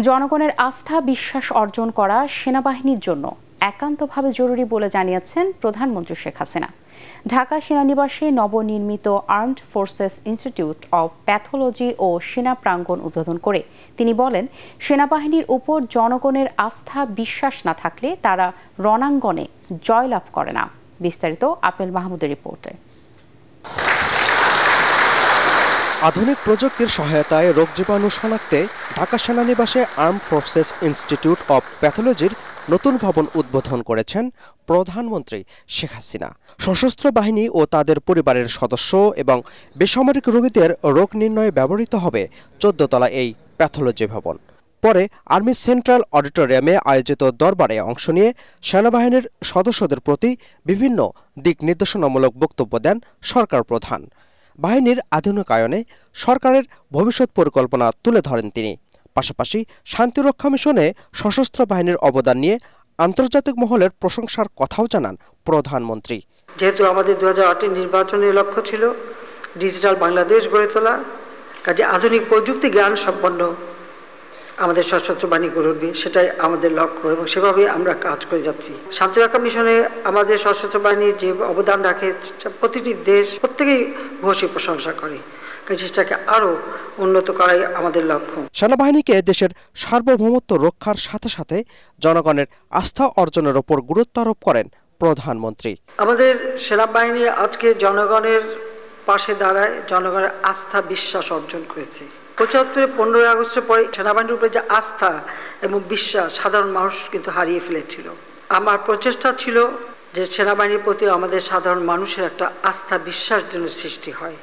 জনগণের আস্থা বিশ্বাস অর্জন করা সেনাবাহিনীর জন্য একান্তভাবে জরুরি বলে জানিয়েছেন প্রধানমন্ত্রী শেখ হাসিনা। ঢাকা সেনানিবাসে নবনির্মিত armed forces institute of pathology ও সেনা প্রাঙ্গণ উদ্বোধন করে তিনি বলেন, সেনাবাহিনীর উপর জনগণের আস্থা বিশ্বাস না থাকলে তারা রণাঙ্গনে জয়লাভ করে না। বিস্তারিত আপেল মাহমুদের রিপোর্টে। আধুনিক প্রযুক্তির সহায়তায় রোগ জীবাণু শনাক্তে ঢাকা সেনানিবাসে আর্মড ফোর্সেস ইনস্টিটিউট অব প্যাথোলজির নতুন ভবন উদ্বোধন করেছেন প্রধানমন্ত্রী শেখ হাসিনা। সশস্ত্র বাহিনী ও তাদের পরিবারের সদস্য এবং বেসামরিক রোগীদের রোগ নির্ণয়ে ব্যবহৃত হবে 14 তলা এই প্যাথোলজি ভবন। পরে আর্মি সেন্ট্রাল অডিটোরিয়ামে আয়োজিত দরবারে অংশ নিয়ে সেনাবাহিনীর সদস্যদের প্রতি বিভিন্ন দিক নির্দেশনামূলক বক্তব্য দেন সরকার প্রধান। বাহিনীর আধুনিকায়নে সরকারের ভবিষ্যৎ পরিকল্পনা তুলে ধরেন তিনি। পাশাপাশি শান্তিরক্ষা মিশনে সশস্ত্র বাহিনীর অবদান নিয়ে আন্তর্জাতিক মহলের প্রশংসার কথাও জানান প্রধানমন্ত্রী। যেহেতু আমাদের 2008 নির্বাচনের লক্ষ্য ছিল ডিজিটাল বাংলাদেশ গড়ে তোলা, কাজে আধুনিক প্রযুক্তি জ্ঞান সম্পন্ন আমাদের সশস্ত্র বাহিনী গড়ে উঠবে, সেটাই আমাদের লক্ষ্য এবং সেভাবে আমরা কাজ করে যাচ্ছি। শান্তিরক্ষা মিশনে আমাদের সশস্ত্র বাহিনী যে অবদান রাখে প্রতিটি দেশ প্রত্যেকেই ভূয়সী প্রশংসা করে, সেটাকে আরো উন্নত করাই আমাদের লক্ষ্য। সেনাবাহিনীকে দেশের সার্বভৌমত্ব রক্ষার সাথে সাথে জনগণের আস্থা অর্জনের উপর গুরুত্ব আরোপ করেন প্রধানমন্ত্রী। আমাদের সেনাবাহিনী আজকে জনগণের পাশে দাঁড়ায়, জনগণের আস্থা বিশ্বাস অর্জন করেছে। 75 15 আগস্টের পরে সেনাবাহিনীর উপরে যে আস্থা এবং বিশ্বাস সাধারণ মানুষ কিন্তু হারিয়ে ফেলেছিল। আমার প্রচেষ্টা ছিল যে সেনাবাহিনীর প্রতি আমাদের সাধারণ মানুষের একটা আস্থা বিশ্বাস যেন সৃষ্টি হয়,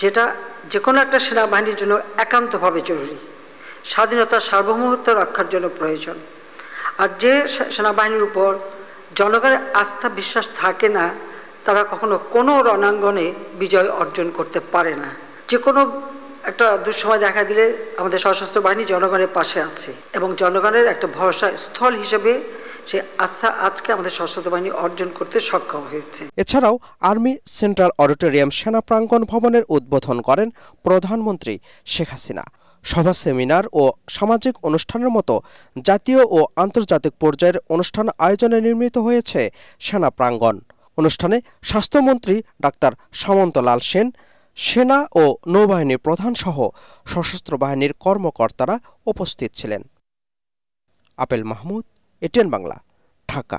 যেটা যে কোনো একটা সেনাবাহিনীর জন্য একান্তভাবে জরুরি, স্বাধীনতা সার্বভৌমত্ব রক্ষার জন্য প্রয়োজন। আর যে সেনাবাহিনীর উপর জনগণের আস্থা বিশ্বাস থাকে না, তারা কখনো কোনো রণাঙ্গনে বিজয় অর্জন করতে পারে না। যে কোনো একটা দুঃসময় দেখা দিলে আমাদের সশস্ত্র বাহিনী জনগণের পাশে আছে এবং জনগণের একটা ভরসা স্থল হিসেবে সে আস্থা আজকে আমাদের সশস্ত্র বাহিনী অর্জন করতে সক্ষম হয়েছে। এছাড়াও আর্মি সেন্ট্রাল অডিটোরিয়াম সেনা প্রাঙ্গণ ভবনের উদ্বোধন করেন প্রধানমন্ত্রী শেখ হাসিনা। সভা, সেমিনার ও সামাজিক অনুষ্ঠানের মতো জাতীয় ও আন্তর্জাতিক পর্যায়ের অনুষ্ঠান আয়োজনে নির্মিত হয়েছে সেনা প্রাঙ্গণ। অনুষ্ঠানে স্বাস্থ্যমন্ত্রী ডাক্তার সামন্ত লাল সেন, সেনা ও নৌবাহিনীর প্রধান সহ সশস্ত্র বাহিনীর কর্মকর্তারা উপস্থিত ছিলেন। Apple Mahmud, ATN Bangla, Dhaka.